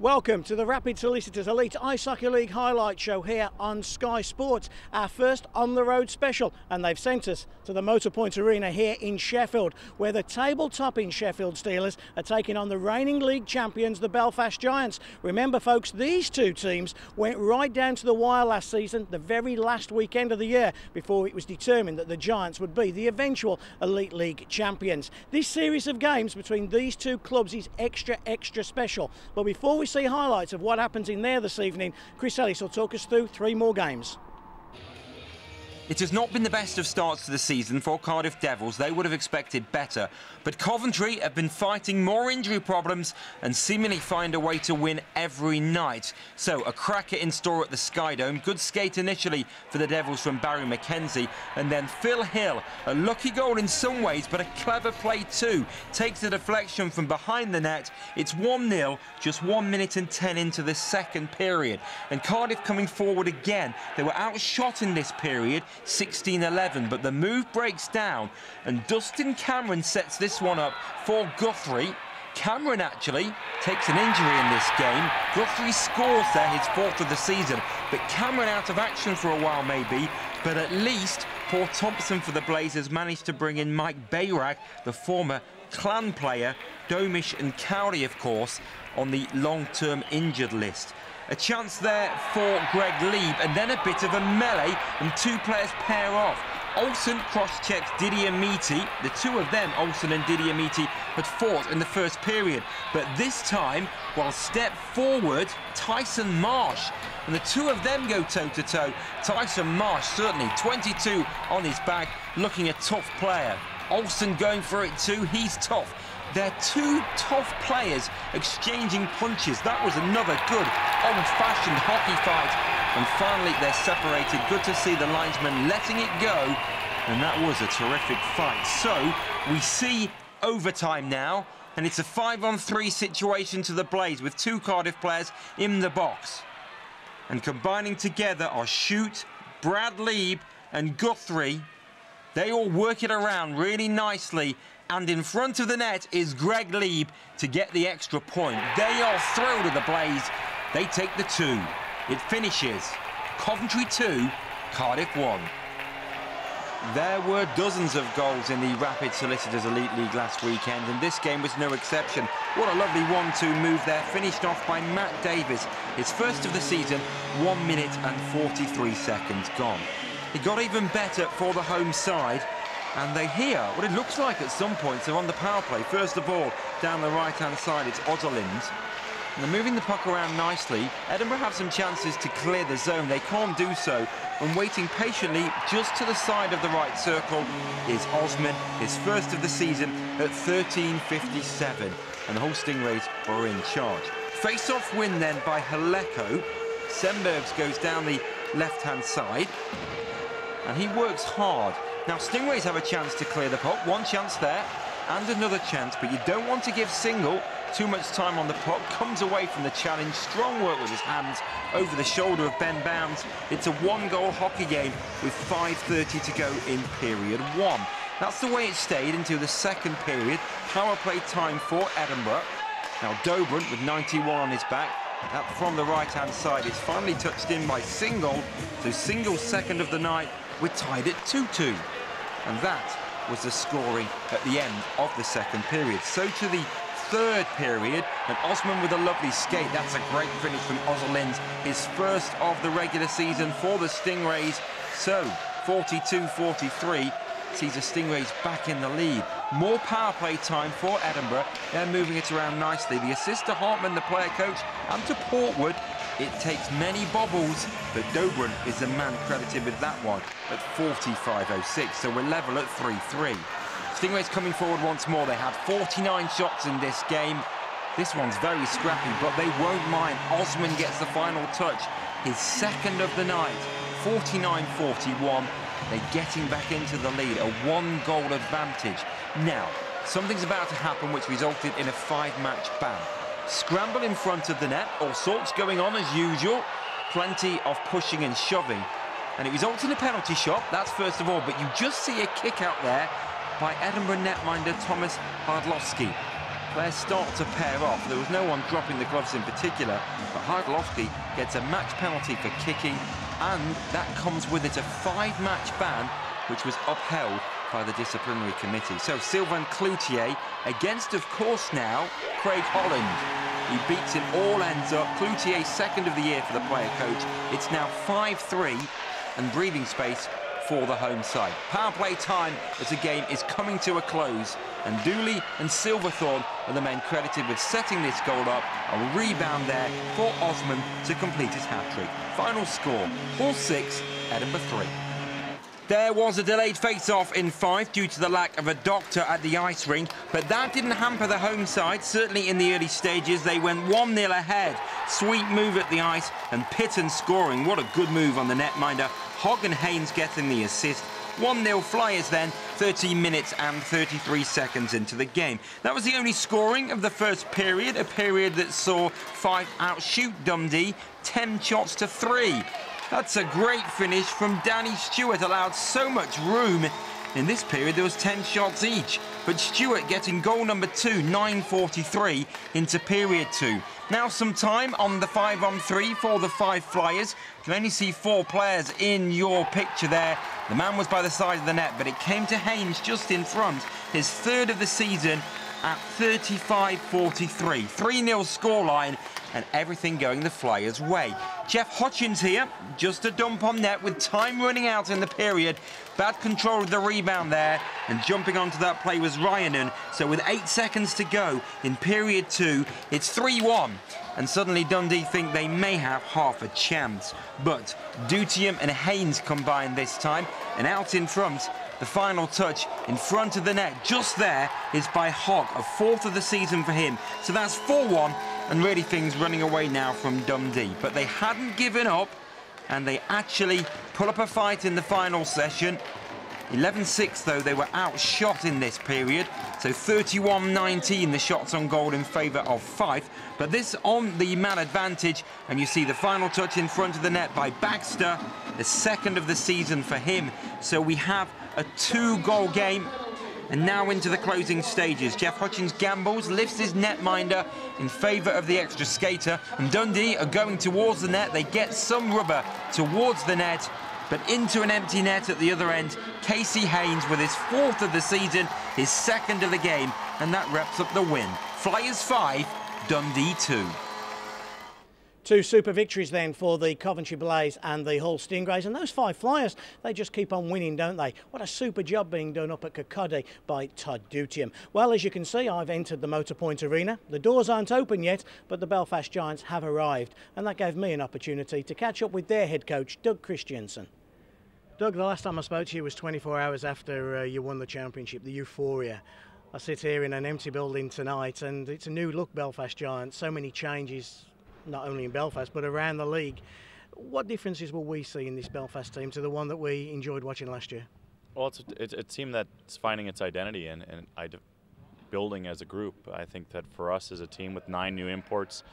Welcome to the Rapid Solicitors Elite Ice Hockey League highlight show here on Sky Sports, our first on-the-road special, and they've sent us to the Motorpoint Arena here in Sheffield, where the table-topping Sheffield Steelers are taking on the reigning league champions, the Belfast Giants. Remember, folks, these two teams went right down to the wire last season, the very last weekend of the year, before it was determined that the Giants would be the eventual Elite League champions. This series of games between these two clubs is extra special. But before we see highlights of what happens in there this evening, Chris Ellis will talk us through three more games. It has not been the best of starts to the season for Cardiff Devils. They would have expected better. But Coventry have been fighting more injury problems and seemingly find a way to win every night. So a cracker in store at the Sky Dome. Good skate initially for the Devils from Barry McKenzie. And then Phil Hill, a lucky goal in some ways, but a clever play too. Takes a deflection from behind the net. It's 1-0, just 1 minute and 10 into the second period. And Cardiff coming forward again. They were outshot in this period, 16-11, but the move breaks down and Dustin Cameron sets this one up for Guthrie. Cameron actually takes an injury in this game. Guthrie scores there, his fourth of the season, but Cameron out of action for a while maybe, but at least Paul Thompson for the Blazers managed to bring in Mike Bayrag, the former Clan player, Domish and Cowley of course, on the long-term injured list. A chance there for Greg Lieb, and then a bit of a melee, and two players pair off. Olsen cross-checks Didier Meaty. The two of them, Olsen and Didier Meaty, had fought in the first period. But this time, while step forward, Tyson Marsh. And the two of them go toe-to-toe. Tyson Marsh, certainly 22 on his back, looking a tough player. Olsen going for it too, he's tough. They're two tough players exchanging punches. That was another good old-fashioned hockey fight. And finally they're separated. Good to see the linesman letting it go. And that was a terrific fight. So we see overtime now. And it's a 5-on-3 situation to the Blaze with two Cardiff players in the box. And combining together are Shute, Brad Lieb and Guthrie. They all work it around really nicely. And in front of the net is Greg Lieb to get the extra point. They are thrilled at the Blaze. They take the two. It finishes Coventry 2, Cardiff 1. There were dozens of goals in the Rapid Solicitors Elite League last weekend, and this game was no exception. What a lovely 1-2 move there, finished off by Matt Davis. His first of the season, 1 minute and 43 seconds gone. It got even better for the home side. And they hear what it looks like at some points. They're on the power play. First of all, down the right-hand side, it's Otterlind. And they're moving the puck around nicely. Edinburgh have some chances to clear the zone. They can't do so. And waiting patiently just to the side of the right circle is Osman, his first of the season at 13:57. And the whole Stingrays are in charge. Face-off win then by Haleko. Sembergs goes down the left-hand side. And he works hard. Now, Stingrays have a chance to clear the puck. One chance there, and another chance, but you don't want to give Single too much time on the puck. Comes away from the challenge. Strong work with his hands over the shoulder of Ben Bounds. It's a one-goal hockey game with 5:30 to go in period one. That's the way it stayed into the second period. Power play time for Edinburgh. Now, Dobrin with 91 on his back. Up from the right-hand side, it's finally touched in by Single. So Single's second of the night. We're tied at 2-2. And that was the scoring at the end of the second period. So to the third period, and Osman with a lovely skate. That's a great finish from Otterlind, his first of the regular season for the Stingrays. So 42-43 sees the Stingrays back in the lead. More power play time for Edinburgh. They're moving it around nicely. The assist to Hartman, the player coach, and to Portwood. It takes many bobbles, but Dobrin is the man credited with that one at 45.06, so we're level at 3-3. Stingrays coming forward once more. They had 49 shots in this game. This one's very scrappy, but they won't mind. Osman gets the final touch, his second of the night, 49-41. They're getting back into the lead, a one-goal advantage. Now, something's about to happen which resulted in a 5-match ban. Scramble in front of the net, all sorts going on as usual. Plenty of pushing and shoving. And it results in a penalty shot, that's first of all, but you just see a kick out there by Edinburgh netminder Thomas Hardlowski. players start to pair off. There was no one dropping the gloves in particular, but Heidlovsky gets a match penalty for kicking, and that comes with it a 5-match ban, which was upheld by the disciplinary committee. So Sylvain Cloutier against, of course, now Craig Holland. He beats him all ends up. Cloutier, second of the year for the player coach. It's now 5-3 and breathing space for the home side. Power play time as the game is coming to a close, and Dooley and Silverthorne are the men credited with setting this goal up. A rebound there for Osman to complete his hat-trick. Final score, Hull 6, Edinburgh 3. There was a delayed face-off in Fife due to the lack of a doctor at the ice rink, but that didn't hamper the home side. Certainly in the early stages, they went 1-0 ahead. Sweet move at the ice, and Pitton scoring. What a good move on the netminder. Hogg and Haynes getting the assist. 1-0 Flyers then, 13 minutes and 33 seconds into the game. That was the only scoring of the first period, a period that saw Fife outshoot Dundee 10 shots to 3. That's a great finish from Danny Stewart, allowed so much room. In this period, there was 10 shots each, but Stewart getting goal number 2, 9:43 into period 2. Now some time on the 5-on-3 for the Fife Flyers. You can only see 4 players in your picture there. The man was by the side of the net, but it came to Haynes just in front, his 3rd of the season at 35-43. 3-0 scoreline, and everything going the Flyers' way. Jeff Hutchins here, just a dump on net with time running out in the period. Bad control of the rebound there, and jumping onto that play was Ryanen. So with 8 seconds to go in period 2, it's 3-1. And suddenly Dundee think they may have half a chance. But Dutium and Haynes combine this time, and out in front, the final touch in front of the net, just there, is by Hogg, a 4th of the season for him. So that's 4-1, and really things running away now from Dundee. But they hadn't given up, and they actually put up a fight in the final session. 11-6 though, they were outshot in this period. So 31-19 the shots on goal in favour of Fife. But this on the man advantage, and you see the final touch in front of the net by Baxter, the 2nd of the season for him. So we have a 2-goal game. And now into the closing stages. Jeff Hutchins gambles, lifts his netminder in favour of the extra skater, and Dundee are going towards the net. They get some rubber towards the net, but into an empty net at the other end. Casey Haynes with his 4th of the season, his 2nd of the game, and that wraps up the win. Flyers 5, Dundee 2. 2 super victories then for the Coventry Blaze and the Hull Stingrays, and those 5 Flyers, they just keep on winning, don't they? What a super job being done up at Kirkcaldy by Todd Dutium. Well, as you can see, I've entered the Motorpoint Arena. The doors aren't open yet, but the Belfast Giants have arrived, and that gave me an opportunity to catch up with their head coach, Doug Christiansen. Doug, the last time I spoke to you was 24 hours after you won the championship, the euphoria. I sit here in an empty building tonight, and it's a new look Belfast Giants, so many changes, not only in Belfast but around the league. What differences will we see in this Belfast team to the one that we enjoyed watching last year? Well, it's a team that's finding its identity and building as a group. I think that for us as a team with 9 new imports,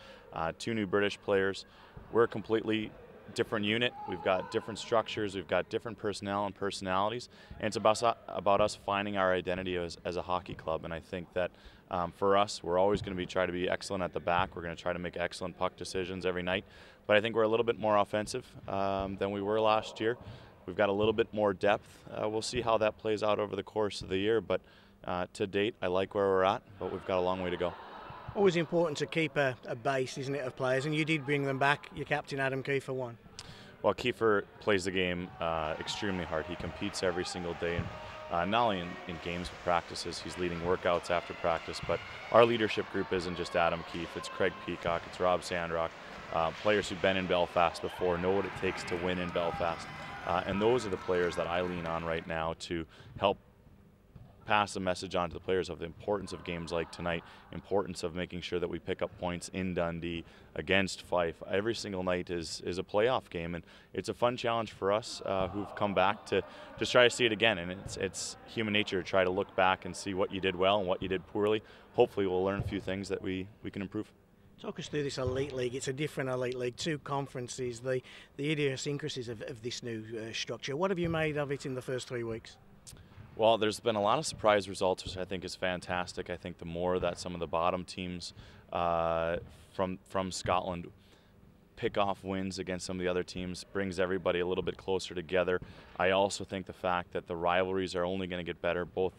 2 new British players, we're a completely different unit. We've got different structures, we've got different personnel and personalities, and it's about us finding our identity as a hockey club. And I think that for us, we're always going to try to be excellent at the back. We're going to try to make excellent puck decisions every night, but I think we're a little bit more offensive than we were last year. We've got a little bit more depth. We'll see how that plays out over the course of the year, but to date, I like where we're at, but we've got a long way to go. Always important to keep a base, isn't it, of players, and you did bring them back. Your captain, Adam Kiefer, won. Well, Kiefer plays the game extremely hard. He competes every single day, and not only in games but practices. He's leading workouts after practice, but our leadership group isn't just Adam Keefe. It's Craig Peacock, it's Rob Sandrock, players who've been in Belfast before, know what it takes to win in Belfast. And those are the players that I lean on right now to help pass a message on to the players of the importance of games like tonight, importance of making sure that we pick up points in Dundee against Fife. Every single night is a playoff game, and it's a fun challenge for us who've come back to just try to see it again. And it's human nature to try to look back and see what you did well and what you did poorly. Hopefully we'll learn a few things that we can improve. Talk us through this elite league. It's a different elite league, 2 conferences, the idiosyncrasies of this new structure. What have you made of it in the first 3 weeks? Well, there's been a lot of surprise results, which I think is fantastic. I think the more that some of the bottom teams from Scotland pick off wins against some of the other teams brings everybody a little bit closer together. I also think the fact that the rivalries are only going to get better, both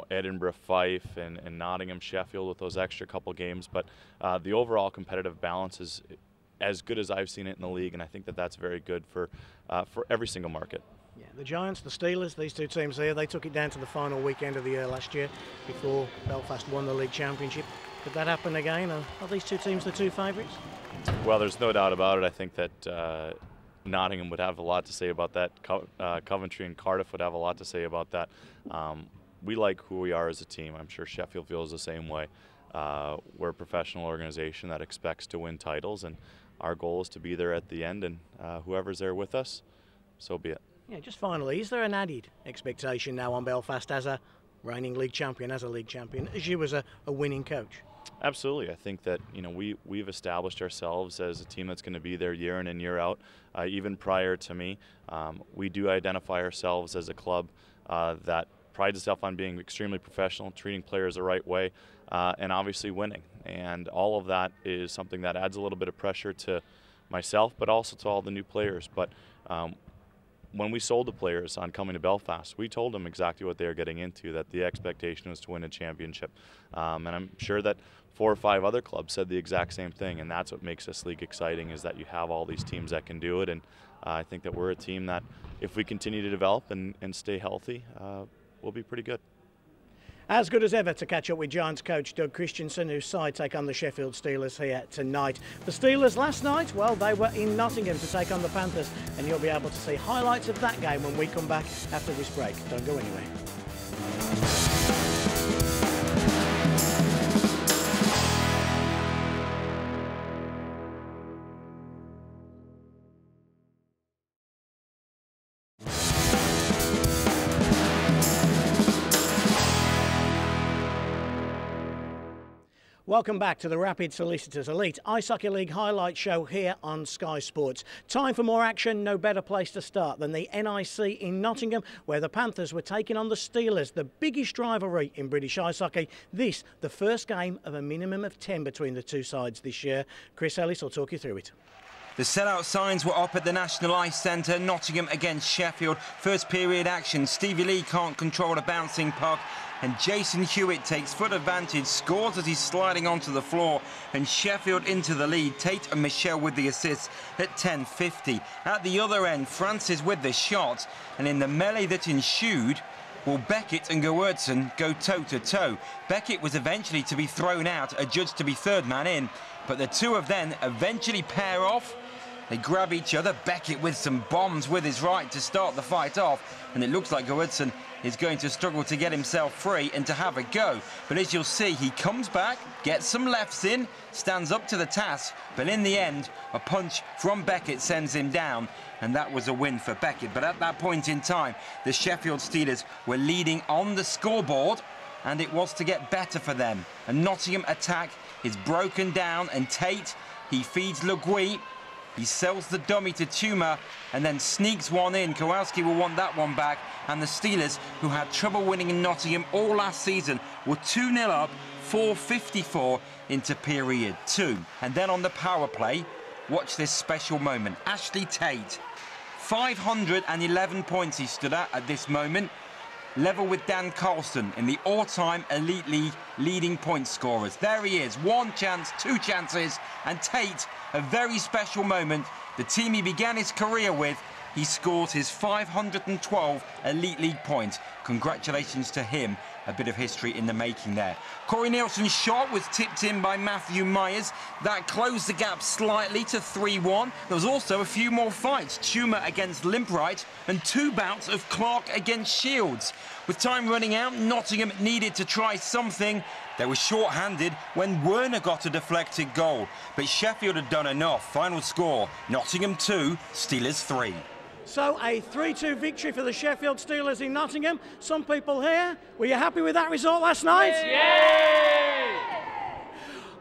Edinburgh, Fife, and Nottingham, Sheffield with those extra couple games. But the overall competitive balance is as good as I've seen it in the league, and I think that that's very good for every single market. Yeah, the Giants, the Steelers, these two teams here, they took it down to the final weekend of the year last year before Belfast won the league championship. Could that happen again? Are these two teams the two favourites? Well, there's no doubt about it. I think that Nottingham would have a lot to say about that. Coventry and Cardiff would have a lot to say about that. We like who we are as a team. I'm sure Sheffield feels the same way. We're a professional organization that expects to win titles, and our goal is to be there at the end, and whoever's there with us, so be it. Yeah, just finally, is there an added expectation now on Belfast as a reigning league champion, as you as a winning coach? Absolutely. I think that we've established ourselves as a team that's going to be there year in and year out. Even prior to me, we do identify ourselves as a club that prides itself on being extremely professional, treating players the right way, and obviously winning. And all of that is something that adds a little bit of pressure to myself, but also to all the new players. But when we sold the players on coming to Belfast, we told them exactly what they were getting into, that the expectation was to win a championship. And I'm sure that 4 or 5 other clubs said the exact same thing, and that's what makes this league exciting, is that you have all these teams that can do it. And I think that we're a team that, if we continue to develop and stay healthy, we'll be pretty good. As good as ever to catch up with Giants coach Doug Christensen, whose side take on the Sheffield Steelers here tonight. The Steelers last night, well, they were in Nottingham to take on the Panthers, and you'll be able to see highlights of that game when we come back after this break. Don't go anywhere. Welcome back to the Rapid Solicitors Elite Ice Hockey League highlight show here on Sky Sports. Time for more action. No better place to start than the NIC in Nottingham, where the Panthers were taking on the Steelers, the biggest rivalry in British ice hockey. This, the first game of a minimum of 10 between the two sides this year. Chris Ellis will talk you through it. The sellout signs were up at the National Ice Centre, Nottingham against Sheffield. First period action, Stevie Lee can't control a bouncing puck, and Jason Hewitt takes full advantage, scores as he's sliding onto the floor, and Sheffield into the lead. Tate and Michelle with the assists at 10:50. At the other end, Francis with the shot, and in the melee that ensued, well, Beckett and Gerwardson go toe-to-toe. Beckett was eventually to be thrown out, adjudged to be third man in, but the two of them eventually pair off. They grab each other, Beckett with some bombs with his right to start the fight off, and it looks like Gerwardson is going to struggle to get himself free and to have a go. But as you'll see, he comes back, gets some lefts in, stands up to the task, but in the end, a punch from Beckett sends him down, and that was a win for Beckett. But at that point in time, the Sheffield Steelers were leading on the scoreboard, and it was to get better for them. A Nottingham attack is broken down, and Tate, he feeds Le Guy. He sells the dummy to Tuma and then sneaks one in. Kowalski will want that one back. And the Steelers, who had trouble winning in Nottingham all last season, were 2-0 up, 4:54 into period 2. And then on the power play, watch this special moment. Ashley Tate, 511 points he stood at this moment. Level with Dan Carlson in the all-time Elite League leading point scorers. There he is, 1 chance, 2 chances, and Tate, a very special moment. The team he began his career with, he scores his 512 Elite League points. Congratulations to him. A bit of history in the making there. Corey Nielsen's shot was tipped in by Matthew Myers. That closed the gap slightly to 3-1. There was also a few more fights. Tuma against Limpright and 2 bouts of Clark against Shields. With time running out, Nottingham needed to try something. They were short-handed when Werner got a deflected goal. But Sheffield had done enough. Final score, Nottingham 2, Steelers 3. So a 3-2 victory for the Sheffield Steelers in Nottingham. Some people here, were you happy with that result last night? Yay!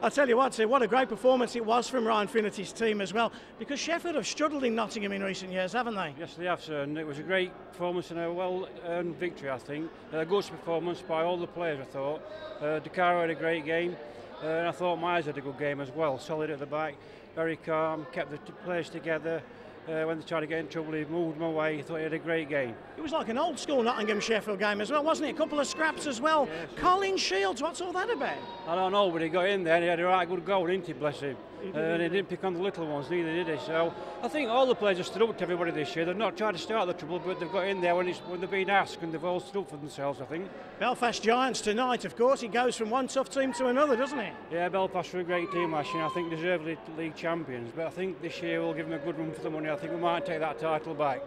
I'll tell you what a great performance it was from Ryan Finnerty's team as well, because Sheffield have struggled in Nottingham in recent years, haven't they? Yes, they have, sir, and it was a great performance and a well-earned victory, I think. A good performance by all the players, I thought. DeCaro had a great game, and I thought Myers had a good game as well. Solid at the back, very calm, kept the players together. When they tried to get in trouble, he moved them away. He thought he had a great game. It was like an old school Nottingham-Sheffield game as well, wasn't it? A couple of scraps as well. Yes. Colin Shields, what's all that about? I don't know, but he got in there and he had a right good goal, didn't he, bless him? And he didn't pick on the little ones, neither did he. So I think all the players have stood up to everybody this year. They've not tried to start the trouble, but they've got in there when they've been asked, and they've all stood up for themselves, I think. Belfast Giants tonight, of course. It goes from one tough team to another, doesn't it? Yeah, Belfast were a great team last year. I think deservedly league champions. But I think this year we'll give them a good run for the money. I think we might take that title back.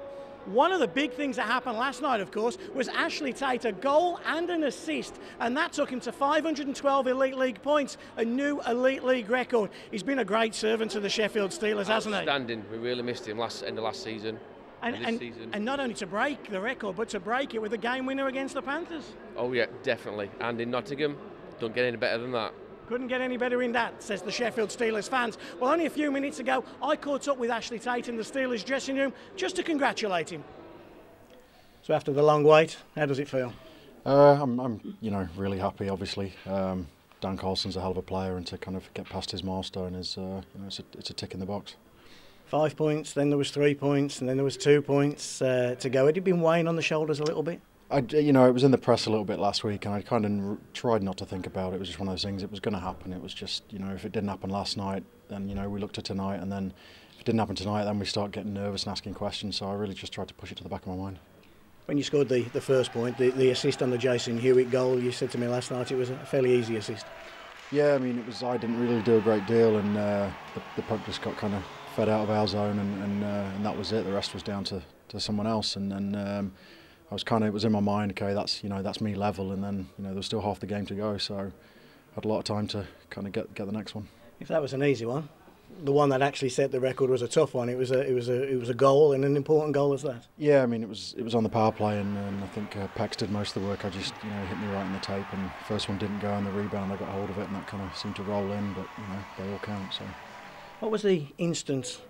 One of the big things that happened last night, of course, was Ashley Tate, a goal and an assist, and that took him to 512 Elite League points, a new Elite League record. He's been a great servant to the Sheffield Steelers, hasn't he? Outstanding. We really missed him end of last season. And not only to break the record, but to break it with a game winner against the Panthers. Oh yeah, definitely. And in Nottingham, don't get any better than that. Couldn't get any better in that, says the Sheffield Steelers fans. Well, only a few minutes ago, I caught up with Ashley Tate in the Steelers dressing room just to congratulate him. So after the long wait, how does it feel? I'm really happy, obviously. Dan Carlson's a hell of a player, and to kind of get past his milestone is, it's a tick in the box. 5 points, then there was 3 points, and then there was 2 points to go. Had he been weighing on the shoulders a little bit? It was in the press a little bit last week, and I kind of tried not to think about it. It was just one of those things. It was going to happen. It was just, if it didn't happen last night, then we looked at tonight, and then if it didn't happen tonight, then we start getting nervous and asking questions. So I really just tried to push it to the back of my mind. When you scored the first point, the assist on the Jason Hewitt goal, you said to me last night it was a fairly easy assist. Yeah, I didn't really do a great deal, and the puck just got kind of fed out of our zone, and that was it. The rest was down to someone else, and then. It was in my mind, okay, that's me level, and then there was still half the game to go, so I had a lot of time to kind of get the next one. If that was an easy one, the one that actually set the record was a tough one. It was a goal, and an important goal as that. Yeah, it was on the power play, and I think Pex did most of the work. I just hit me right in the tape, and the first one didn't go, and the rebound I got hold of it, and that kind of seemed to roll in, but they all count. So, what was the instant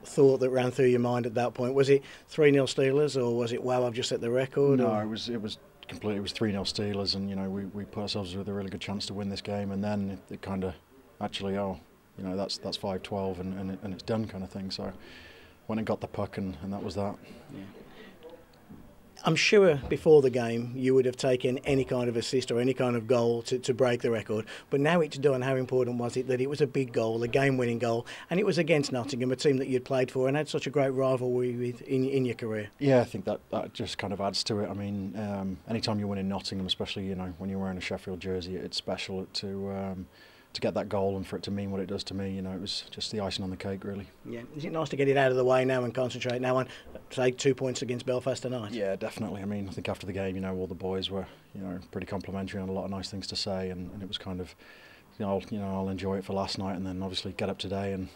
thought that ran through your mind at that point? Was it 3-0 Steelers, or was it, wow, I've just set the record? No, it was completely. It was 3-0 Steelers, and we put ourselves with a really good chance to win this game, and then it kind of actually, that's 5-12 and it's done kind of thing. So when it got the puck, and that was that. Yeah. I'm sure before the game you would have taken any kind of assist or any kind of goal to break the record, but now it's done. How important was it that it was a big goal, a game-winning goal, and it was against Nottingham, a team that you'd played for and had such a great rivalry with in your career? Yeah, I think that just kind of adds to it. Anytime you win in Nottingham, especially when you're wearing a Sheffield jersey, it's special to get that goal and for it to mean what it does to me. It was just the icing on the cake, really. Yeah, is it nice to get it out of the way now and concentrate now on, say, 2 points against Belfast tonight? Yeah, definitely. I think after the game, all the boys were, pretty complimentary and a lot of nice things to say, and it was kind of, I'll enjoy it for last night and then obviously get up today and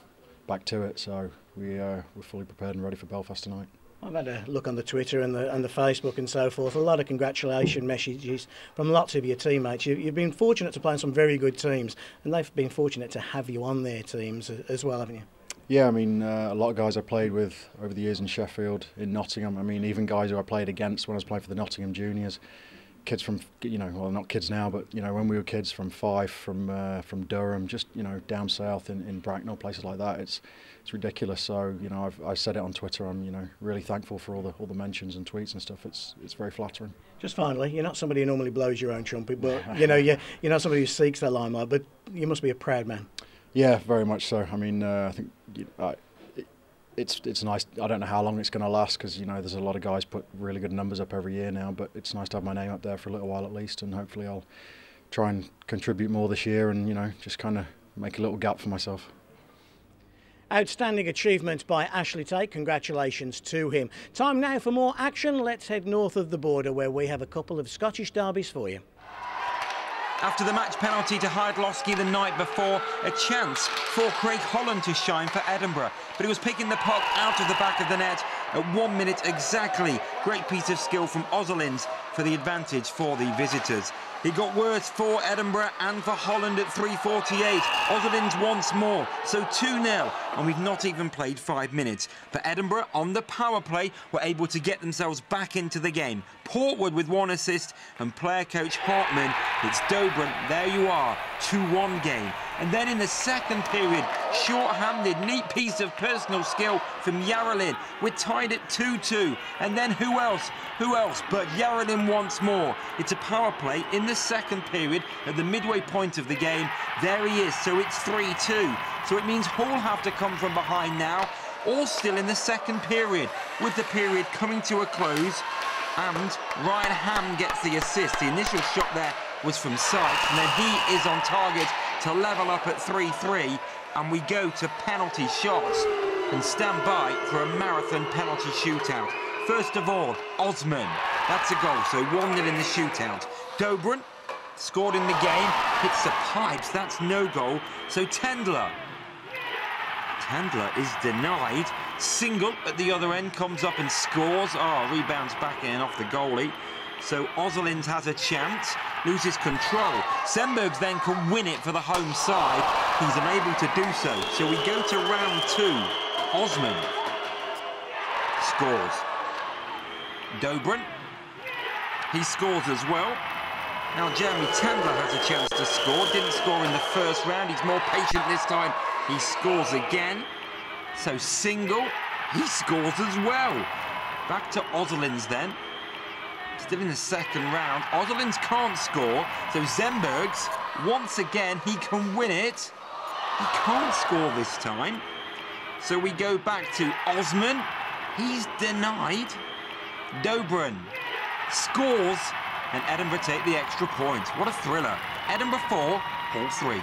back to it. So we're fully prepared and ready for Belfast tonight. I've had a look on the Twitter and the Facebook and so forth. A lot of congratulation messages from lots of your teammates. You've been fortunate to play in some very good teams, and they've been fortunate to have you on their teams as well, haven't you? Yeah, a lot of guys I played with over the years in Sheffield, in Nottingham. Even guys who I played against when I was playing for the Nottingham Juniors. Kids from, well, not kids now, but when we were kids, from Fife, from Durham, just down south in Bracknell, places like that. It's ridiculous. So I've said it on Twitter. I'm really thankful for all the mentions and tweets and stuff. It's very flattering. Just finally, you're not somebody who normally blows your own trumpet, but you're not somebody who seeks that limelight. But you must be a proud man. Yeah, very much so. I think it's nice. I don't know how long it's going to last because there's a lot of guys put really good numbers up every year now, but it's nice to have my name up there for a little while at least, and hopefully I'll try and contribute more this year and just kind of make a little gap for myself. Outstanding achievement by Ashley Tate. Congratulations to him. Time now for more action. Let's head north of the border where we have a couple of Scottish derbies for you. After the match penalty to Hydlowski the night before, a chance for Craig Holland to shine for Edinburgh. But he was picking the puck out of the back of the net at 1 minute exactly. Great piece of skill from Ozolins. for the advantage for the visitors. It got worse for Edinburgh and for Holland at 3:48. Ozelins once more, so 2-0, and we've not even played 5 minutes. But Edinburgh, on the power play, were able to get themselves back into the game. Portwood with 1 assist, and player coach Hartman, it's Dobrin, there you are, 2-1 game. And then in the second period, short-handed, neat piece of personal skill from Yarralin. We're tied at 2-2. And then who else? Who else but Yarralin once more. It's a power play in the second period at the midway point of the game. There he is, so it's 3-2. So it means Hull have to come from behind now, all still in the second period, with the period coming to a close. And Ryan Ham gets the assist. The initial shot there was from Sykes, and then he is on target to level up at 3-3, and we go to penalty shots and stand by for a marathon penalty shootout. First of all, Osman, that's a goal, so 1-0 in the shootout. Dobrin scored in the game, hits the pipes, that's no goal. So Tendler is denied. Single at the other end, comes up and scores. Oh, rebounds back in off the goalie. So Ozelins has a chance, loses control. Sembergs then can win it for the home side. He's unable to do so. So we go to round 2. Osman scores. Dobrin, he scores as well. Now Jeremy Tendler has a chance to score. Didn't score in the first round. He's more patient this time. He scores again. So Single, he scores as well. Back to Ozelins then. Still in the second round. Ozelins can't score. So Zembergs, once again, he can win it. He can't score this time. So we go back to Osman. He's denied. Dobrin scores, and Edinburgh take the extra point. What a thriller. Edinburgh 4, Hull 3.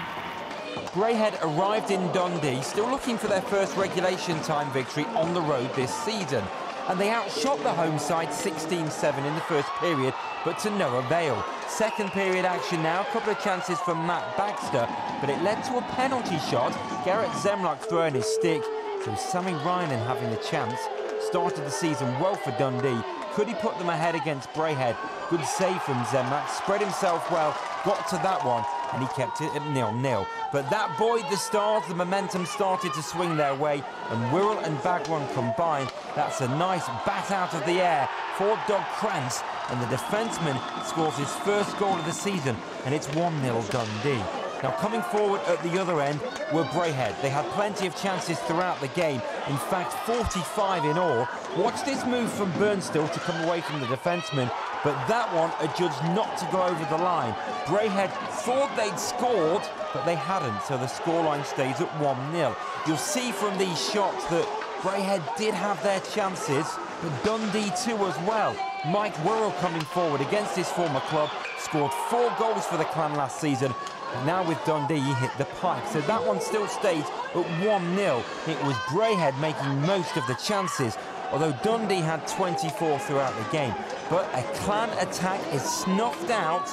Braehead arrived in Dundee, still looking for their first regulation time victory on the road this season. And they outshot the home side 16-7 in the first period, but to no avail. Second period action now, a couple of chances from Matt Baxter, but it led to a penalty shot. Garrett Zemlach throwing his stick, so Sammy Rynan having the chance. Started the season well for Dundee. Could he put them ahead against Braehead? Good save from Zemlach, spread himself well, got to that one, and he kept it at 0-0. But that buoyed the Stars, the momentum started to swing their way, and Wirral and Bagwan combined. That's a nice bat out of the air for Doug Krantz, and the defenceman scores his first goal of the season, and it's 1-0 Dundee. Now coming forward at the other end were Braehead. They had plenty of chances throughout the game, in fact 45 in all. Watch this move from Burnstill to come away from the defenceman, but that one adjudged not to go over the line. Braehead thought they'd scored, but they hadn't, so the scoreline stays at 1-0. You'll see from these shots that Braehead did have their chances, but Dundee too as well. Mike Wirral coming forward against his former club, scored 4 goals for the Clan last season. And now with Dundee, he hit the pipe. So that one still stays at 1-0. It was Braehead making most of the chances, although Dundee had 24 throughout the game. But a Clan attack is snuffed out,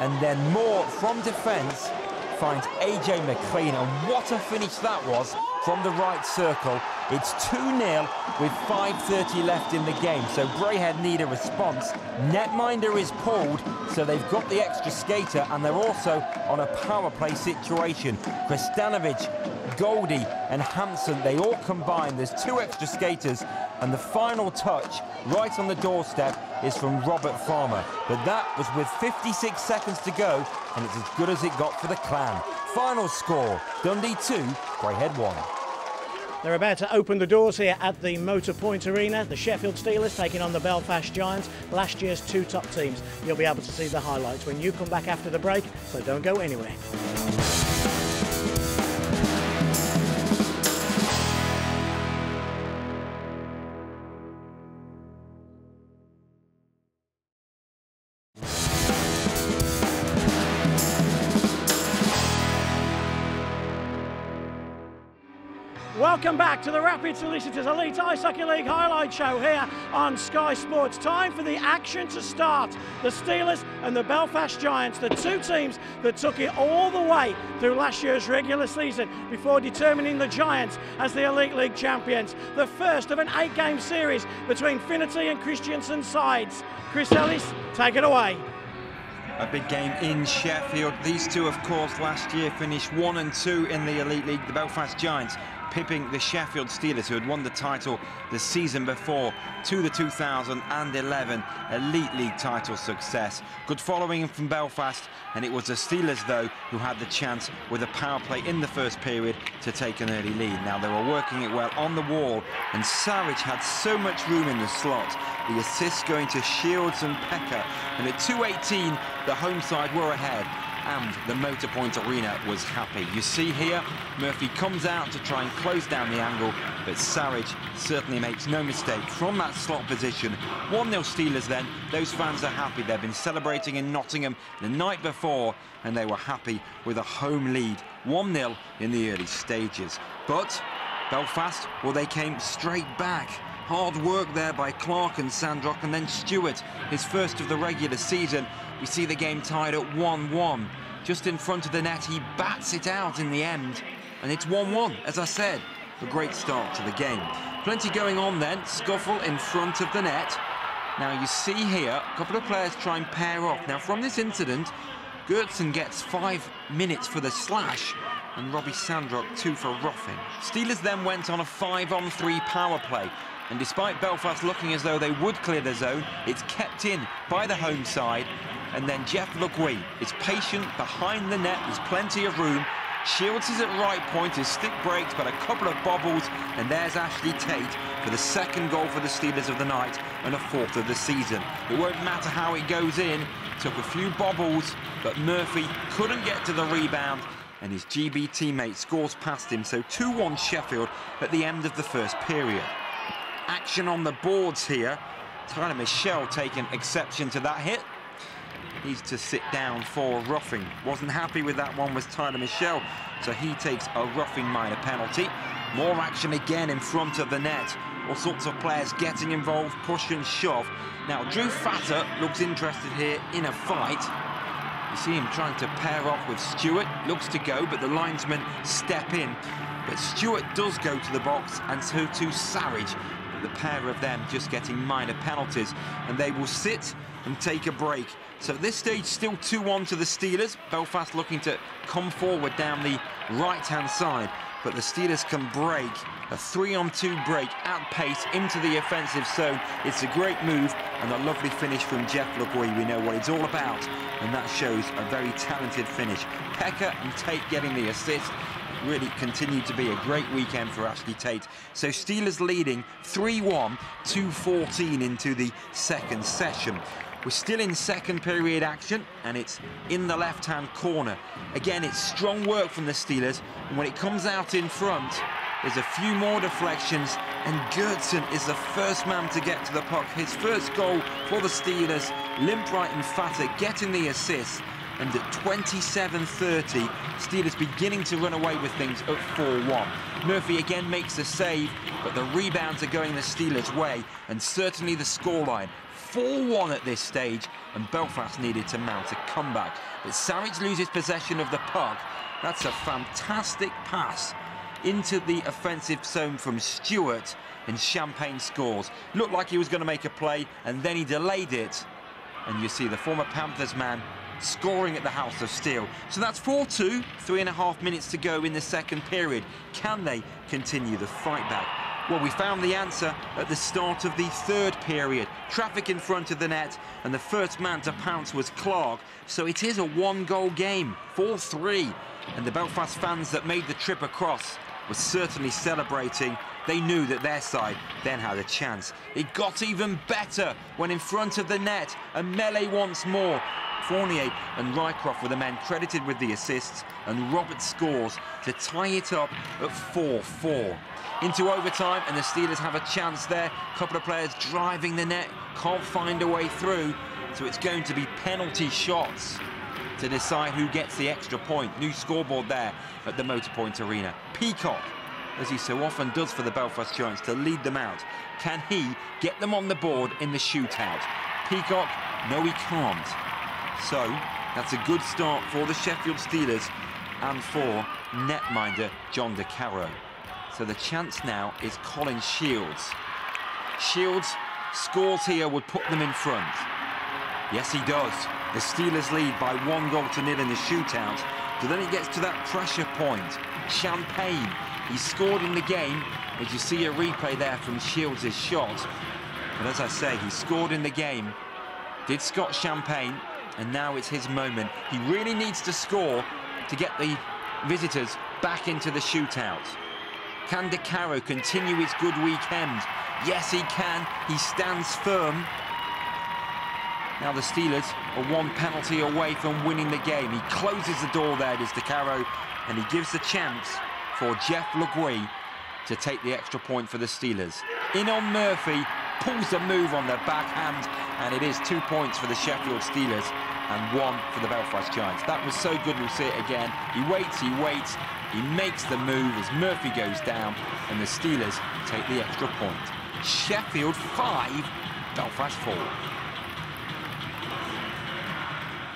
and then Moore from defence finds AJ McLean, and what a finish that was from the right circle. It's 2-0 with 5:30 left in the game, so Braehead need a response. Netminder is pulled, so they've got the extra skater, and they're also on a power play situation. Kristanovic, Goldie and Hansen, they all combine. There's 2 extra skaters, and the final touch right on the doorstep is from Robert Farmer. But that was with 56 seconds to go, and it's as good as it got for the Clan. Final score, Dundee 2, Braehead 1. They're about to open the doors here at the Motorpoint Arena. The Sheffield Steelers taking on the Belfast Giants, last year's 2 top teams. You'll be able to see the highlights when you come back after the break, so don't go anywhere. Welcome back to the Rapid Solicitors Elite Ice Hockey League highlight show here on Sky Sports. Time for the action to start. The Steelers and the Belfast Giants, the two teams that took it all the way through last year's regular season before determining the Giants as the Elite League champions. The first of an 8-game series between Finnerty and Christiansen sides. Chris Ellis, take it away. A big game in Sheffield. These two, of course, last year finished 1 and 2 in the Elite League. The Belfast Giants pipping the Sheffield Steelers, who had won the title the season before, to the 2011 Elite League title success. Good following from Belfast, and it was the Steelers, though, who had the chance with a power play in the first period to take an early lead. Now, they were working it well on the wall, and Sarich had so much room in the slot. The assists going to Shields and Pekka, and at 2:18, the home side were ahead, and the Motorpoint Arena was happy. You see here, Murphy comes out to try and close down the angle, but Sarich certainly makes no mistake from that slot position. 1-0 Steelers then. Those fans are happy. They've been celebrating in Nottingham the night before, and they were happy with a home lead, 1-0 in the early stages. But Belfast, well, they came straight back. Hard work there by Clark and Sandrock, and then Stewart, his first of the regular season. We see the game tied at 1-1. Just in front of the net, he bats it out in the end, and it's 1-1, as I said. A great start to the game. Plenty going on then. Scuffle in front of the net. Now you see here, a couple of players try and pair off. Now from this incident, Gertsen gets 5 minutes for the slash, and Robbie Sandrock 2 for roughing. Steelers then went on a 5-on-3 power play. And despite Belfast looking as though they would clear the zone, it's kept in by the home side. And then Jeff Lugui is patient behind the net. There's plenty of room. Shields is at right point. His stick breaks, but a couple of bobbles. And there's Ashley Tate for the second goal for the Steelers of the night and a 4th of the season. It won't matter how it goes in. Took a few bobbles, but Murphy couldn't get to the rebound, and his GB teammate scores past him. So 2-1 Sheffield at the end of the first period. Action on the boards here. Tyler Michelle taking exception to that hit. Needs to sit down for roughing. Wasn't happy with that one was Tyler Michelle, so he takes a roughing minor penalty. More action again in front of the net. All sorts of players getting involved, push and shove. Now Drew Fatter looks interested here in a fight. You see him trying to pair off with Stewart. Looks to go, but the linesmen step in. But Stewart does go to the box, and so too Sarich. The pair of them just getting minor penalties, and they will sit and take a break. So at this stage, still 2-1 to the Steelers. Belfast looking to come forward down the right-hand side, but the Steelers can break. A 3-on-2 break at pace into the offensive zone. It's a great move and a lovely finish from Jeff Lugui. We know what it's all about, and that shows a very talented finish. Pekka and Tate getting the assist. Really continued to be a great weekend for Ashley Tate. So Steelers leading 3-1, 2:14 into the second session. We're still in second period action, and it's in the left-hand corner. Again, it's strong work from the Steelers, and when it comes out in front, there's a few more deflections, and Gertsen is the first man to get to the puck. His first goal for the Steelers. Limbright and Fatter getting the assist. And at 27:30, Steelers beginning to run away with things at 4-1. Murphy again makes the save, but the rebounds are going the Steelers' way, and certainly the scoreline. 4-1 at this stage, and Belfast needed to mount a comeback. But Sarich loses possession of the puck. That's a fantastic pass into the offensive zone from Stewart, and Champagne scores. Looked like he was going to make a play, and then he delayed it. And you see the former Panthers man scoring at the House of Steel. So that's 4-2, 3.5 minutes to go in the second period. Can they continue the fight back? Well, we found the answer at the start of the third period. Traffic in front of the net, and the first man to pounce was Clark. So it is a 1-goal game, 4-3. And the Belfast fans that made the trip across were certainly celebrating. They knew that their side then had a chance. It got even better when in front of the net, a melee once more. Fournier and Rycroft were the men credited with the assists, and Roberts scores to tie it up at 4-4. Into overtime, and the Steelers have a chance there. A couple of players driving the net, can't find a way through, so it's going to be penalty shots to decide who gets the extra point. New scoreboard there at the Motorpoint Arena. Peacock as he so often does for the Belfast Giants, to lead them out. Can he get them on the board in the shootout? Peacock, no he can't. So that's a good start for the Sheffield Steelers and for netminder John De Caro. So the chance now is Colin Shields. Shields scores here would put them in front. Yes, he does. The Steelers lead by 1-0 in the shootout. So then it gets to that pressure point. Champagne, he scored in the game, as you see a replay there from Shields' shot. But as I say, he scored in the game. Did Scott Champagne, and now it's his moment. He really needs to score to get the visitors back into the shootout. Can De Caro continue his good weekend? Yes, he can. He stands firm. Now the Steelers are one penalty away from winning the game. He closes the door there, does De Caro, and he gives the chance for Jeff Legui to take the extra point for the Steelers. In on Murphy, pulls the move on the backhand, and it is 2 points for the Sheffield Steelers and 1 for the Belfast Giants. That was so good, we'll see it again. He waits, he makes the move as Murphy goes down, and the Steelers take the extra point. Sheffield 5, Belfast 4.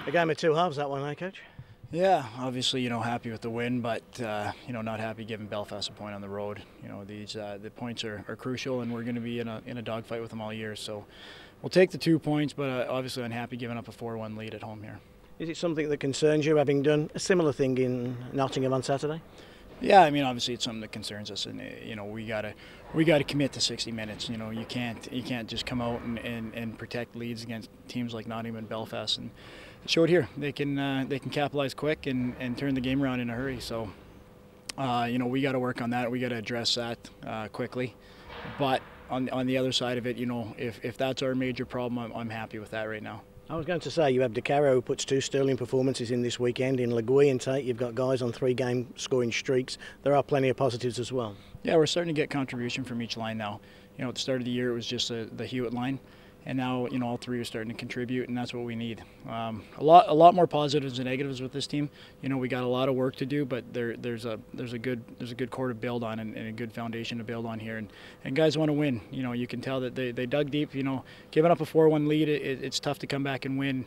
A game of two halves, that one, eh, Coach? Yeah, obviously, happy with the win, but, not happy giving Belfast a point on the road. The points are crucial, and we're going to be in a dogfight with them all year. So we'll take the 2 points, but obviously unhappy giving up a 4-1 lead at home here. Is it something that concerns you, having done a similar thing in Nottingham on Saturday? Yeah, I mean, obviously it's something that concerns us, and we gotta commit to 60 minutes. You can't just come out and protect leads against teams like Nottingham and Belfast. And it showed here. They can capitalize quick and turn the game around in a hurry. So we got to work on that. We got to address that quickly. But on the other side of it, if that's our major problem, I'm happy with that right now. I was going to say, you have De Caro, who puts 2 sterling performances in this weekend. In Legui and Tate, you've got guys on 3-game scoring streaks. There are plenty of positives as well. Yeah, we're starting to get contribution from each line now. At the start of the year, it was just the Hewitt line. And now, all 3 are starting to contribute, and that's what we need. A lot more positives than negatives with this team. We got a lot of work to do, but there's a good core to build on and a good foundation to build on here. And guys want to win. You can tell that they dug deep. Giving up a 4-1 lead, it's tough to come back and win.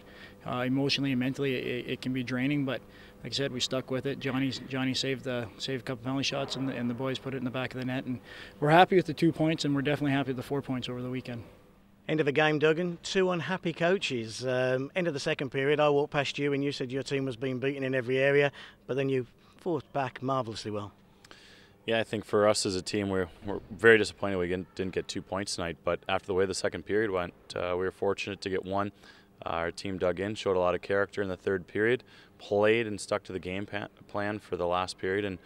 Emotionally and mentally, it can be draining. But like I said, we stuck with it. Johnny saved a couple penalty shots, and the boys put it in the back of the net. And we're happy with the 2 points, and we're definitely happy with the 4 points over the weekend. End of the game, Duggan. 2 unhappy coaches. End of the second period, I walked past you and you said your team was being beaten in every area, but then you fought back marvellously well. Yeah, I think for us as a team, we're very disappointed we didn't get 2 points tonight. But after the way the second period went, we were fortunate to get 1. Our team dug in, showed a lot of character in the third period, played and stuck to the game plan for the last period, and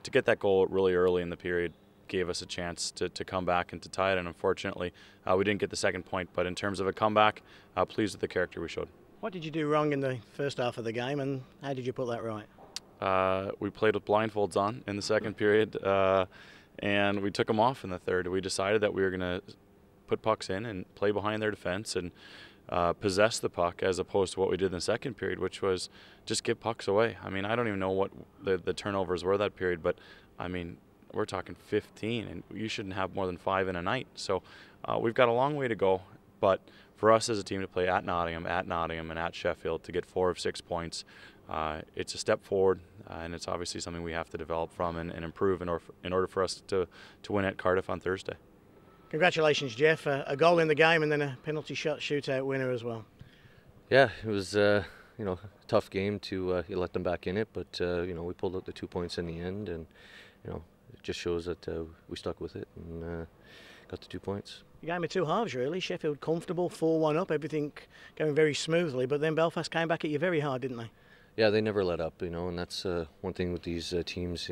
to get that goal really early in the period gave us a chance to come back and to tie it, and unfortunately we didn't get the second point. But in terms of a comeback, pleased with the character we showed. What did you do wrong in the first half of the game, and how did you put that right? We played with blindfolds on in the second period, and we took them off in the third. We decided that we were going to put pucks in and play behind their defense and possess the puck, as opposed to what we did in the second period, which was just give pucks away. I mean, I don't even know what the turnovers were that period, but I mean, we're talking 15, and you shouldn't have more than 5 in a night. So we've got a long way to go. But for us as a team to play at Nottingham, and at Sheffield to get 4 of 6 points, it's a step forward, and it's obviously something we have to develop from and improve in order for us to win at Cardiff on Thursday. Congratulations, Jeff. A goal in the game and then a penalty shot shootout winner as well. Yeah, it was tough game to let them back in it, but we pulled out the 2 points in the end, and it just shows that we stuck with it and got the 2 points. A game of two halves, really. Sheffield comfortable, 4-1 up, everything going very smoothly, but then Belfast came back at you very hard, didn't they? Yeah, they never let up, and that's one thing with these teams.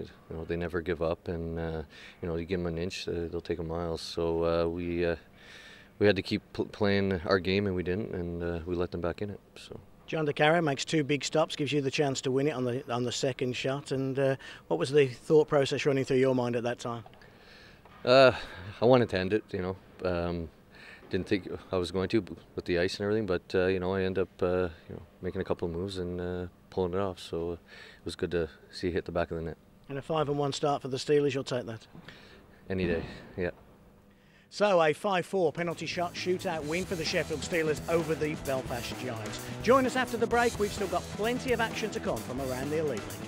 They never give up, and you give them an inch, they'll take a mile. So we had to keep playing our game, and we didn't, and we let them back in it. So. John De Caro makes 2 big stops, gives you the chance to win it on the second shot. And what was the thought process running through your mind at that time? I wanted to end it, Didn't think I was going to with the ice and everything, but I ended up making a couple of moves and pulling it off. So it was good to see it hit the back of the net. And a 5-1 start for the Steelers, you'll take that? Any day, yeah. So a 5-4 penalty shot shootout win for the Sheffield Steelers over the Belfast Giants. Join us after the break. We've still got plenty of action to come from around the Elite League.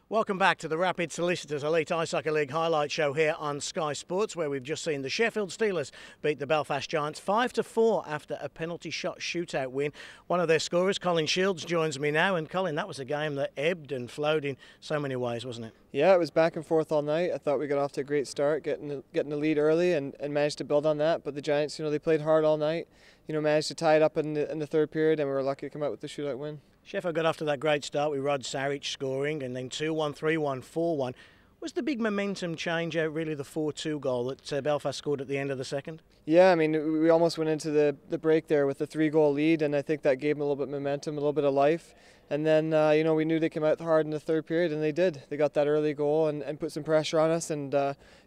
Welcome back to the Rapid Solicitors Elite Ice Hockey League highlight show here on Sky Sports, where we've just seen the Sheffield Steelers beat the Belfast Giants 5-4 after a penalty shot shootout win. One of their scorers, Colin Shields, joins me now. And Colin, that was a game that ebbed and flowed in so many ways, wasn't it? Yeah, it was back and forth all night. I thought we got off to a great start, getting the lead early and managed to build on that. But the Giants, they played hard all night. Managed to tie it up in the third period, and we were lucky to come out with the shootout win. Sheffield got off to that great start with Rod Saric scoring, and then 2-1, 3-1, 4-1. Was the big momentum change really the 4-2 goal that Belfast scored at the end of the second? Yeah, I mean, we almost went into the break there with a 3-goal lead, and I think that gave them a little bit of momentum, a little bit of life. And then, we knew they came out hard in the third period, and they did. They got that early goal and put some pressure on us, and,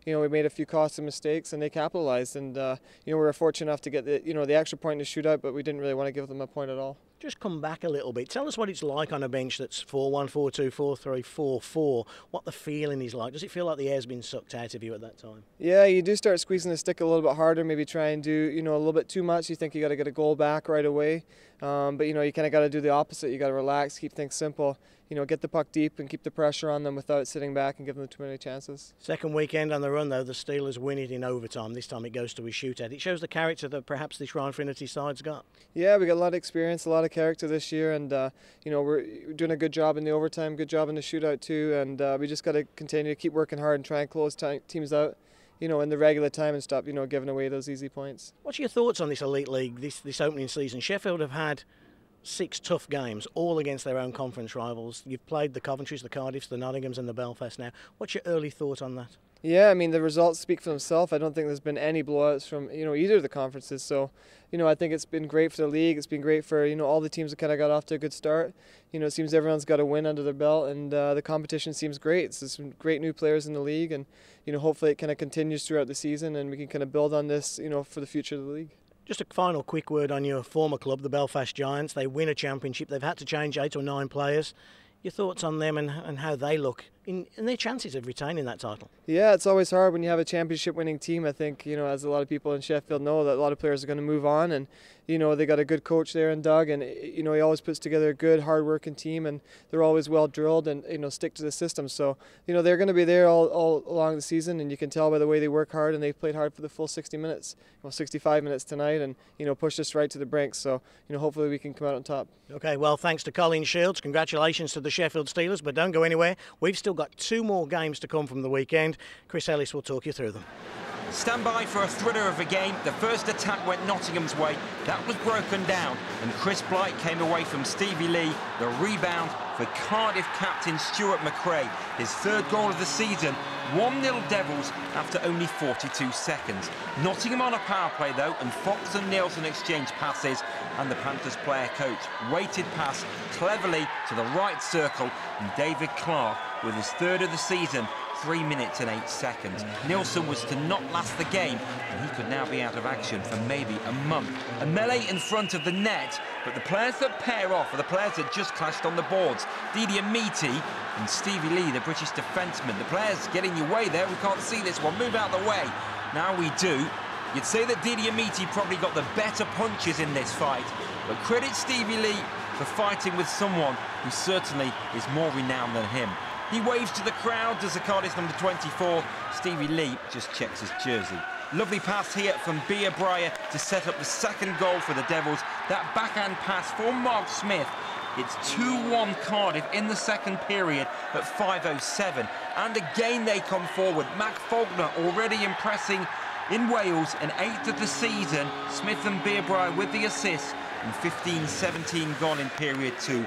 we made a few costly mistakes, and they capitalized. And, we were fortunate enough to get the extra point in the shootout, but we didn't really want to give them a point at all. Just come back a little bit. Tell us what it's like on a bench that's 4-1, 4-2, 4-3, 4-4. What the feeling is like. Does it feel like the air's been sucked out of you at that time? Yeah, you do start squeezing the stick a little bit harder, maybe try and do, a little bit too much. You think you got to get a goal back right away. But, you kind of got to do the opposite. You got to relax, keep things simple. Get the puck deep and keep the pressure on them without sitting back and giving them too many chances. Second weekend on the run, though, the Steelers win it in overtime. This time it goes to a shootout. It shows the character that perhaps this Ryan Trinity side's got. Yeah, we got a lot of experience, a lot of character this year, and we're doing a good job in the overtime, good job in the shootout too, and we just got to continue to keep working hard and try and close teams out, in the regular time and stop, giving away those easy points. What's your thoughts on this Elite League, this opening season? Sheffield have had 6 tough games, all against their own conference rivals. You've played the Coventrys, the Cardiffs, the Nottinghams and the Belfast now. What's your early thought on that? Yeah, I mean, the results speak for themselves. I don't think there's been any blowouts from, either of the conferences. So, I think it's been great for the league. It's been great for, all the teams that kind of got off to a good start. It seems everyone's got a win under their belt, and the competition seems great. So there's some great new players in the league, and, hopefully it kind of continues throughout the season, and we can kind of build on this, for the future of the league. Just a final quick word on your former club, the Belfast Giants. They win a championship. They've had to change 8 or 9 players. Your thoughts on them and how they look in their chances of retaining that title? Yeah, it's always hard when you have a championship winning team. I think, as a lot of people in Sheffield know, that a lot of players are going to move on, and, they got a good coach there in Doug, and, he always puts together a good, hard-working team, and they're always well drilled and, stick to the system. So, they're going to be there all along the season, and you can tell by the way they work hard, and they've played hard for the full 60 minutes, 65 minutes tonight, and, pushed us right to the brink. So, hopefully we can come out on top. Okay, well, thanks to Colin Shields. Congratulations to the Sheffield Steelers, but don't go anywhere. We've still got 2 more games to come from the weekend. Chris Ellis will talk you through them. Stand by for a thriller of a game. The first attack went Nottingham's way. That was broken down, and Chris Blight came away from Stevie Lee. The rebound for Cardiff captain Stuart McRae. His 3rd goal of the season. 1-0 Devils after only 42 seconds. Nottingham on a power play though, and Fox and Nielsen exchanged passes, and the Panthers player coach weighted pass cleverly to the right circle, and David Clark with his 3rd of the season. 3 minutes and 8 seconds. Nielsen was to not last the game, and he could now be out of action for maybe a month. A melee in front of the net, but the players that pair off are the players that just clashed on the boards. Didi Amiti and Stevie Lee, the British defenceman. The players getting your way there. We can't see this one. Move out the way. Now we do. You'd say that Didi Amiti probably got the better punches in this fight, but credit Stevie Lee for fighting with someone who certainly is more renowned than him. He waves to the crowd as the Cardiff number 24. Stevie Lee just checks his jersey. Lovely pass here from Bia Breyer to set up the 2nd goal for the Devils. That backhand pass for Mark Smith. It's 2-1 Cardiff in the 2nd period at 5:07. And again they come forward. Mac Faulkner already impressing in Wales, an 8th of the season. Smith and Bia Breyer with the assist, and 15-17 gone in period 2.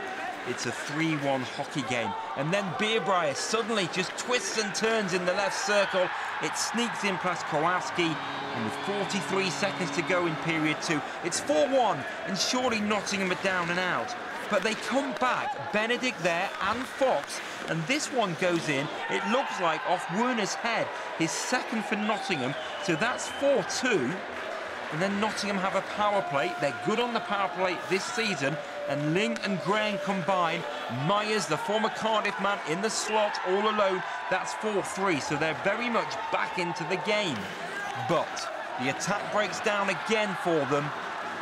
It's a 3-1 hockey game. And then Bia Breyer suddenly just twists and turns in the left circle. It sneaks in past Kowalski, and with 43 seconds to go in period 2, it's 4-1, and surely Nottingham are down and out. but they come back. Benedict there and Fox, and this one goes in. It looks like off Werner's head, his second for Nottingham, so that's 4-2. And then Nottingham have a power play. They're good on the power play this season, and Ling and Graham combine. Myers, the former Cardiff man, in the slot all alone. That's 4-3, so they're very much back into the game. But the attack breaks down again for them,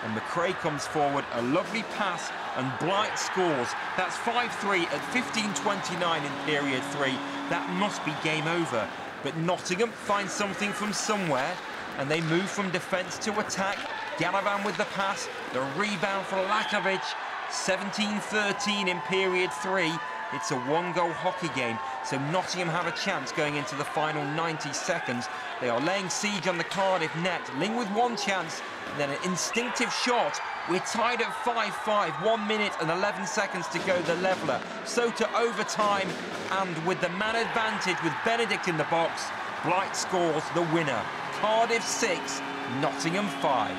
and McRae comes forward, a lovely pass, and Blight scores. That's 5-3 at 15:29 in period 3. That must be game over. But Nottingham finds something from somewhere, and they move from defence to attack. Galavan with the pass, the rebound for Lakovic. 17-13 in period 3. It's a one-goal hockey game, so Nottingham have a chance going into the final 90 seconds. They are laying siege on the Cardiff net. Ling with one chance, and then an instinctive shot. We're tied at 5-5, 1 minute and 11 seconds to go, the leveller. So to overtime, and with the man advantage with Benedict in the box, Blight scores the winner. Cardiff 6, Nottingham 5.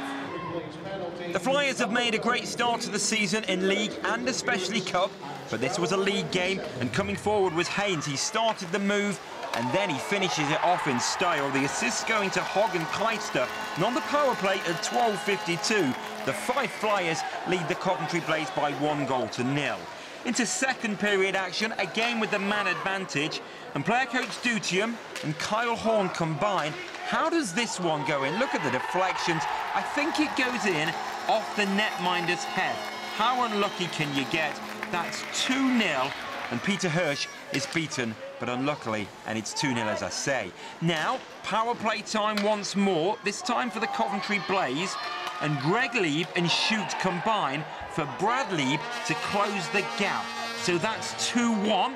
The Flyers have made a great start to the season in League and especially Cup, but this was a league game, and coming forward was Haynes. He started the move, and then he finishes it off in style. The assists going to Hogg and Kleister, and on the power play at 12:52, the 5 Flyers lead the Coventry Blaze by 1-0. Into second period action, again with the man advantage, and player coach Dutium and Kyle Horn combine. How does this one go in? Look at the deflections. I think it goes in off the netminder's head. How unlucky can you get? That's 2-0, and Peter Hirsch is beaten, but unluckily, and it's 2-0 as I say. Now, power play time once more, this time for the Coventry Blaze, and Greg Lieb and Shute combine for Brad Lieb to close the gap. So that's 2-1.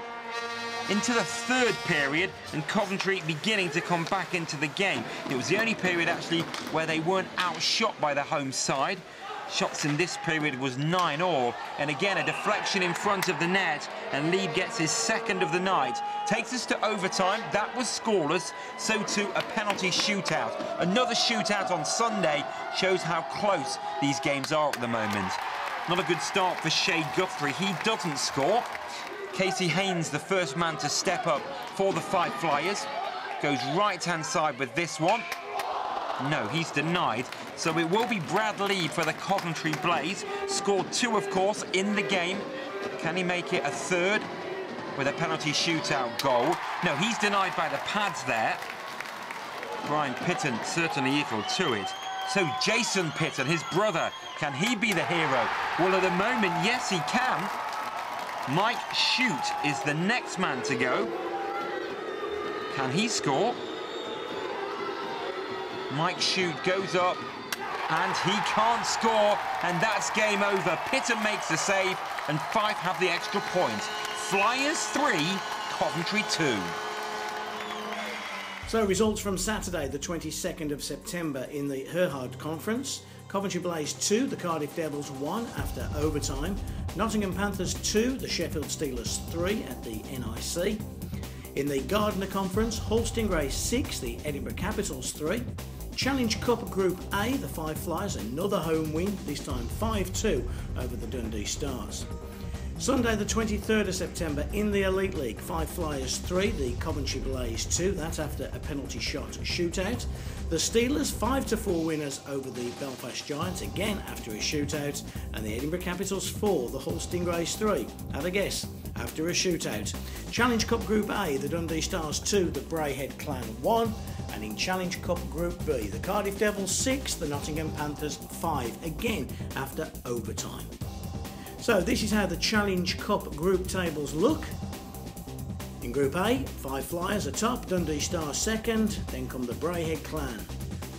Into the third period, and Coventry beginning to come back into the game. It was the only period actually where they weren't outshot by the home side. Shots in this period was 9-all, and again a deflection in front of the net, and Lieb gets his second of the night. Takes us to overtime. That was scoreless, so too a penalty shootout. Another shootout on Sunday shows how close these games are at the moment. Not a good start for Shay Guthrie. He doesn't score. Casey Haynes, the first man to step up for the 5 Flyers, goes right-hand side with this one. No, he's denied. So it will be Brad Lieb for the Coventry Blaze. Scored 2, of course, in the game. Can he make it a third with a penalty shootout goal? No, he's denied by the pads there. Brian Pitton certainly equal to it. So Jason Pitton, his brother, can he be the hero? Well, at the moment, yes, he can. Mike Shute is the next man to go. Can he score? Mike Shute goes up, and he can't score, and that's game over. Pitton makes the save, and 5 have the extra point. Flyers 3, Coventry 2. So results from Saturday, the 22nd of September in the Herhard Conference. Coventry Blaze 2, the Cardiff Devils 1 after overtime. Nottingham Panthers 2, the Sheffield Steelers 3 at the NIC. In the Gardner Conference, Hull Stingrays 6, the Edinburgh Capitals 3. Challenge Cup Group A, the 5 Flyers, another home win, this time 5-2 over the Dundee Stars. Sunday the 23rd of September in the Elite League, 5 Flyers 3, the Coventry Blaze 2, that's after a penalty shot shootout. The Steelers 5-4 winners over the Belfast Giants, again after a shootout, and the Edinburgh Capitals 4, the Hull Stingrays 3, have a guess, after a shootout. Challenge Cup Group A, the Dundee Stars 2, the Brayhead Clan 1, and in Challenge Cup Group B, the Cardiff Devils 6, the Nottingham Panthers 5, again after overtime. So this is how the Challenge Cup group tables look. In Group A, 5 Flyers are top, Dundee Stars second, then come the Brayhead Clan,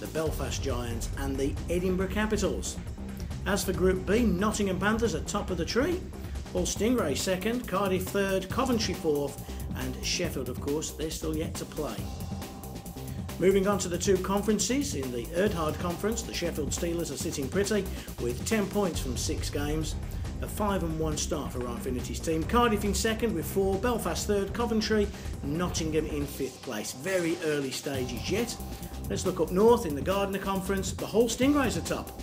the Belfast Giants and the Edinburgh Capitals. As for Group B, Nottingham Panthers are top of the tree, Hull Stingrays second, Cardiff third, Coventry fourth, and Sheffield, of course, they're still yet to play. Moving on to the 2 conferences, in the Erdhard Conference, the Sheffield Steelers are sitting pretty with 10 points from 6 games. A 5-1 start for Rifinity's team. Cardiff in second with 4, Belfast third, Coventry, Nottingham in 5th place. Very early stages yet. Let's look up north in the Gardner Conference. The Hull Stingrays are top,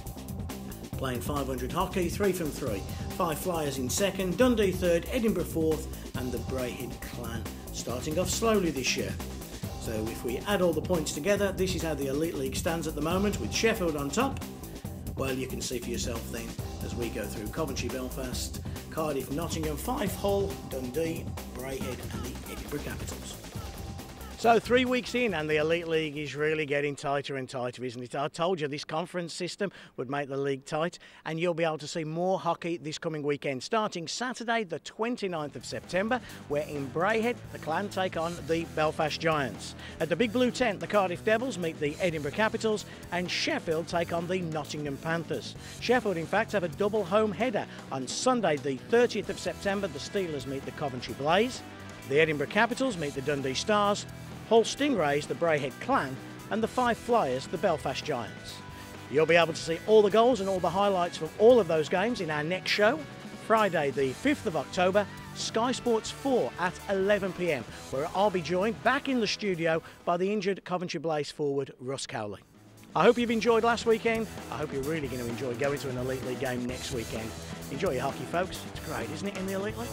playing 500 hockey, 3 from 3. Five Flyers in second, Dundee third, Edinburgh fourth, and the Braehead Clan starting off slowly this year. So if we add all the points together, this is how the Elite League stands at the moment, with Sheffield on top. Well, you can see for yourself then as we go through Coventry, Belfast, Cardiff, Nottingham, Fife, Hull, Dundee, Braehead and the Edinburgh Capitals. So 3 weeks in and the Elite League is really getting tighter and tighter, isn't it? I told you this conference system would make the league tight, and you'll be able to see more hockey this coming weekend, starting Saturday the 29th of September, where in Braehead the Clan take on the Belfast Giants. At the Big Blue Tent, the Cardiff Devils meet the Edinburgh Capitals, and Sheffield take on the Nottingham Panthers. Sheffield, in fact, have a double home header. On Sunday the 30th of September, the Steelers meet the Coventry Blaze, the Edinburgh Capitals meet the Dundee Stars, Hull Stingrays, the Braehead Clan, and the Fife Flyers, the Belfast Giants. You'll be able to see all the goals and all the highlights from all of those games in our next show, Friday the 5th of October, Sky Sports 4 at 11 p.m, where I'll be joined back in the studio by the injured Coventry Blaze forward Russ Cowley. I hope you've enjoyed last weekend. I hope you're really going to enjoy going to an Elite League game next weekend. Enjoy your hockey, folks. It's great, isn't it, in the Elite League?